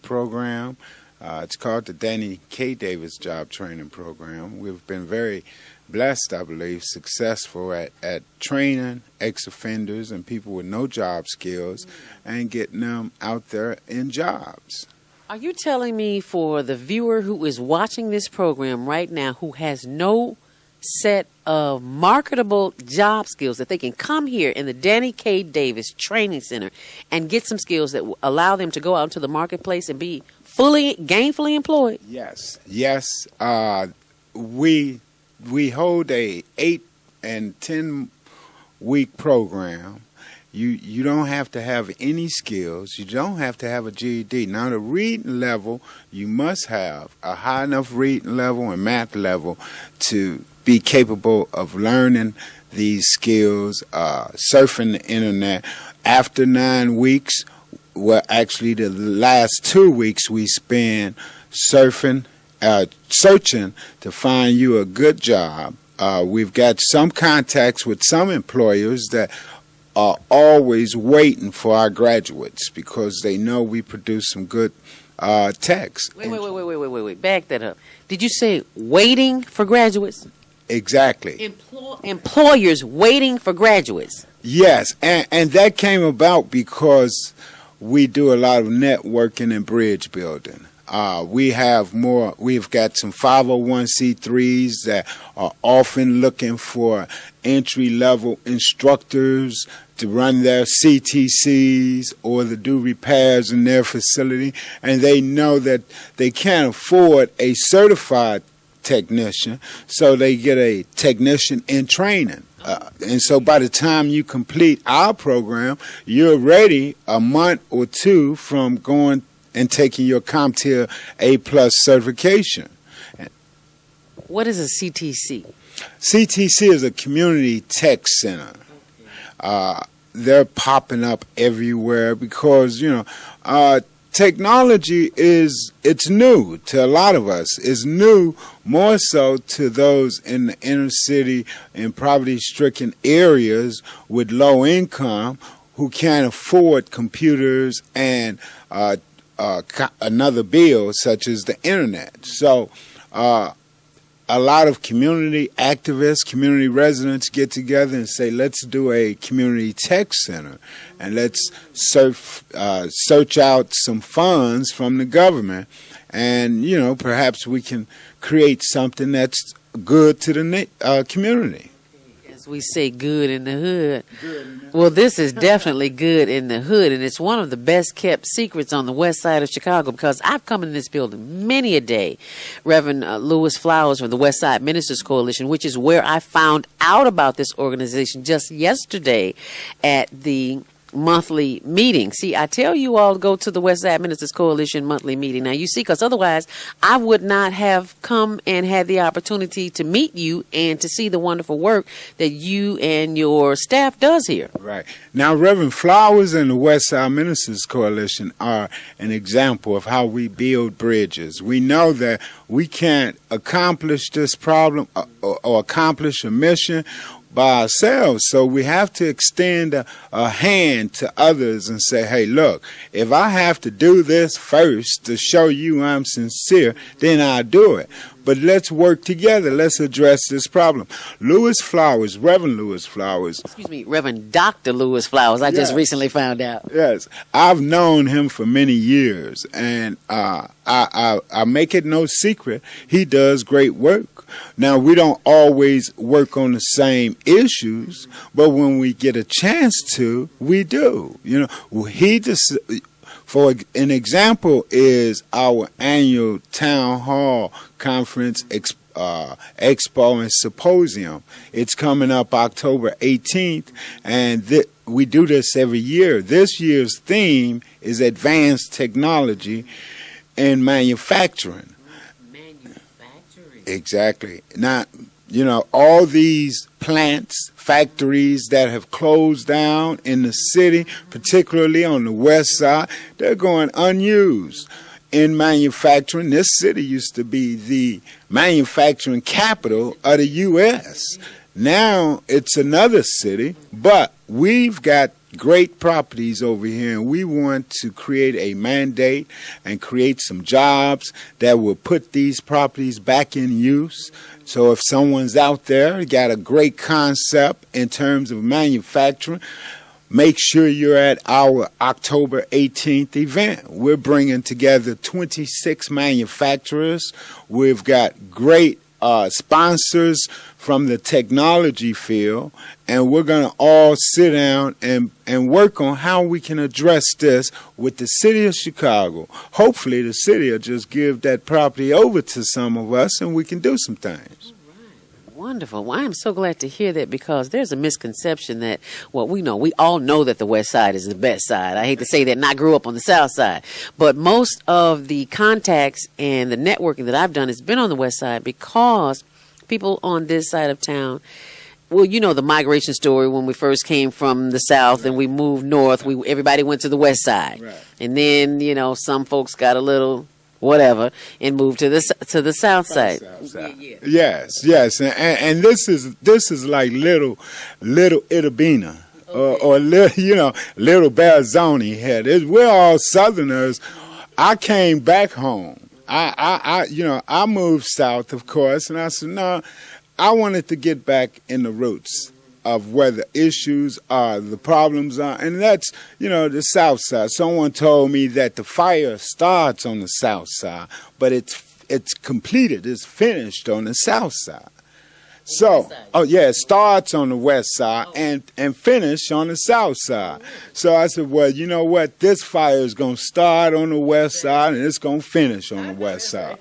program. It's called the Danny K. Davis Job Training Program. We've been very blessed, I believe, successful at training ex-offenders and people with no job skills and getting them out there in jobs. Are you telling me, for the viewer who is watching this program right now who has no set of marketable job skills, that they can come here in the Danny K. Davis Training Center and get some skills that will allow them to go out into the marketplace and be gainfully employed? Yes. We hold a 8 and 10 week program. You don't have to have any skills. You don't have to have a GED. Now, the reading level, you must have a high enough reading level and math level to be capable of learning these skills, surfing the internet. After 9 weeks, well, actually the last 2 weeks we spend searching to find you a good job. We've got some contacts with some employers that are always waiting for our graduates because they know we produce some good techs. Wait. Back that up. Did you say waiting for graduates? Exactly. Employers waiting for graduates. Yes, and that came about because we do a lot of networking and bridge building. We've got some 501c3s that are often looking for entry-level instructors to run their CTCs or to do repairs in their facility, and they know that they can't afford a certified technician, so they get a technician in training. And so by the time you complete our program, you're ready a month or two from going and taking your CompTIA A+ certification. What is a CTC? CTC is a community tech center. They're popping up everywhere because, technology it's new to a lot of us. It's new more so to those in the inner city and poverty-stricken areas with low income who can't afford computers and another bill such as the internet. So a lot of community activists, community residents get together and say, let's do a community tech center and let's search out some funds from the government, and perhaps we can create something that's good to the community. We say good in the hood. Well, this is definitely good in the hood, and it's one of the best kept secrets on the west side of Chicago, because I've come in this building many a day. Reverend Lewis Flowers from the West Side Ministers Coalition, which is where I found out about this organization just yesterday at the monthly meeting. See, I tell you all to go to the West Side Ministers Coalition monthly meeting. Now, you see, because otherwise I would not have come and had the opportunity to meet you and to see the wonderful work that you and your staff does here. Right. Now, Reverend Flowers and the West Side Ministers Coalition are an example of how we build bridges. We know that we can't accomplish this problem or accomplish a mission by ourselves, so we have to extend a hand to others and say, hey, look, if I have to do this first to show you I'm sincere, then I'll do it. But let's work together. Let's address this problem. Lewis Flowers, Reverend Lewis Flowers. Excuse me, Reverend Dr. Lewis Flowers. I just recently found out. Yes. I've known him for many years, and I make it no secret, he does great work. Now, we don't always work on the same issues, but when we get a chance to, we do. For an example is our annual town hall conference expo and symposium. It's coming up October 18th, and we do this every year. This year's theme is advanced technology in manufacturing. Exactly. Now, all these plants, factories that have closed down in the city, particularly on the west side, they're going unused. In manufacturing, this city used to be the manufacturing capital of the U.S. Now it's another city, but we've got great properties over here, and we want to create a mandate and create some jobs that will put these properties back in use. So if someone's out there got a great concept in terms of manufacturing, make sure you're at our October 18th event. We're bringing together 26 manufacturers. We've got great sponsors from the technology field, and we're going to all sit down and work on how we can address this with the city of Chicago. Hopefully the city will just give that property over to some of us and we can do some things. Wonderful. Well, I am so glad to hear that, because there's a misconception that, well, we all know that the West Side is the best side. I hate to say that, and I grew up on the South Side. But most of the contacts and the networking that I've done has been on the West Side, because people on this side of town, well, you know the migration story when we first came from the South and we moved north. Everybody went to the West Side. Right. And then, some folks got a little whatever and moved to the South Side. Yes, and this is like little Itabena, or little Belzoni here. We're all Southerners. I came back home. I moved south, of course, and I said no. I wanted to get back in the roots of where the issues are, the problems are, and that's, the South Side. Someone told me that the fire starts on the South Side, but it's completed, it's finished on the South Side. So, it starts on the West Side and finish on the South Side. So I said, well, you know what? This fire is going to start on the West Side and it's going to finish on the West Side.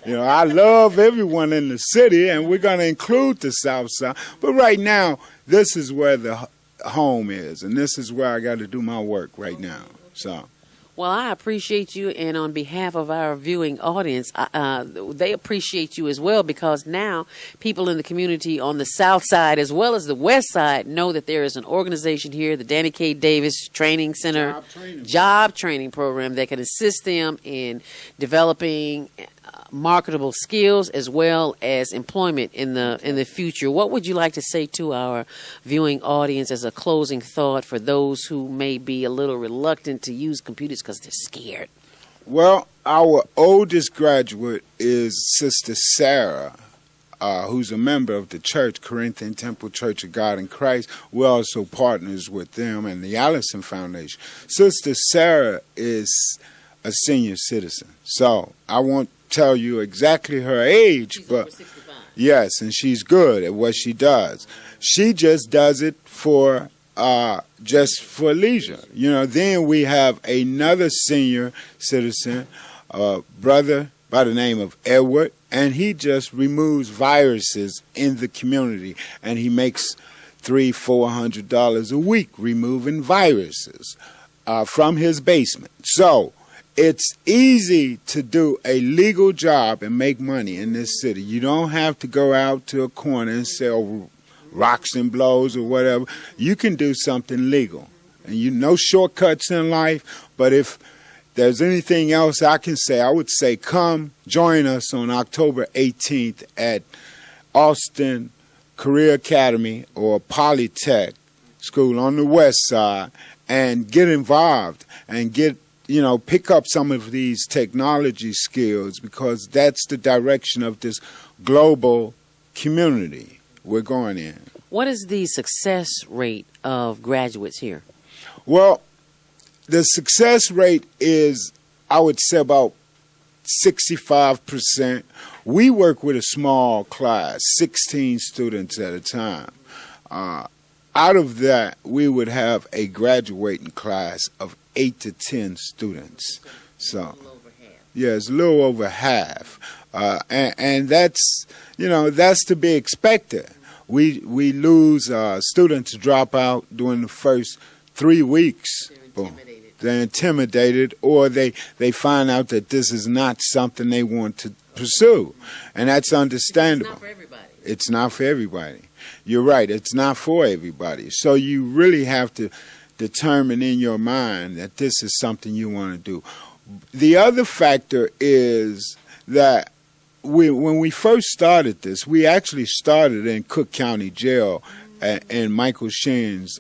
I love everyone in the city, and we're going to include the South Side. But right now, this is where the home is, and this is where I got to do my work right now. So. Well, I appreciate you, and on behalf of our viewing audience, they appreciate you as well, because now people in the community on the South Side as well as the West Side know that there is an organization here, the Danny K. Davis Training Center, job training program that can assist them in developing marketable skills as well as employment in the future. What would you like to say to our viewing audience as a closing thought for those who may be a little reluctant to use computers because they're scared? Well, our oldest graduate is Sister Sarah, who's a member of the church, Corinthian Temple Church of God in Christ. We're also partners with them and the Allison Foundation. Sister Sarah is a senior citizen, so I won't tell you exactly her age, she's but over 65. Yes, and she's good at what she does. She just does it for leisure. Then we have another senior citizen, brother by the name of Edward, and he just removes viruses in the community, and he makes $300-400 a week removing viruses from his basement. So it's easy to do a legal job and make money in this city. You don't have to go out to a corner and sell rocks and blows or whatever. You can do something legal. And no shortcuts in life, but if there's anything else I can say, I would say come join us on October 18th at Austin Career Academy or Polytech School on the West Side and get involved and pick up some of these technology skills, because that's the direction of this global community we're going in. What is the success rate of graduates here? Well, the success rate is, I would say, about 65%. We work with a small class, 16 students at a time. Out of that, we would have a graduating class of 8 to 10 students. So, it's a little over half, and that's to be expected. We lose students drop out during the first 3 weeks. They're intimidated, or they find out that this is not something they want to pursue, and that's understandable. It's not for everybody. It's not for everybody. You're right. It's not for everybody. So you really have to determine in your mind that this is something you want to do. The other factor is that when we first started this, we actually started in Cook County Jail in Michael Sheen's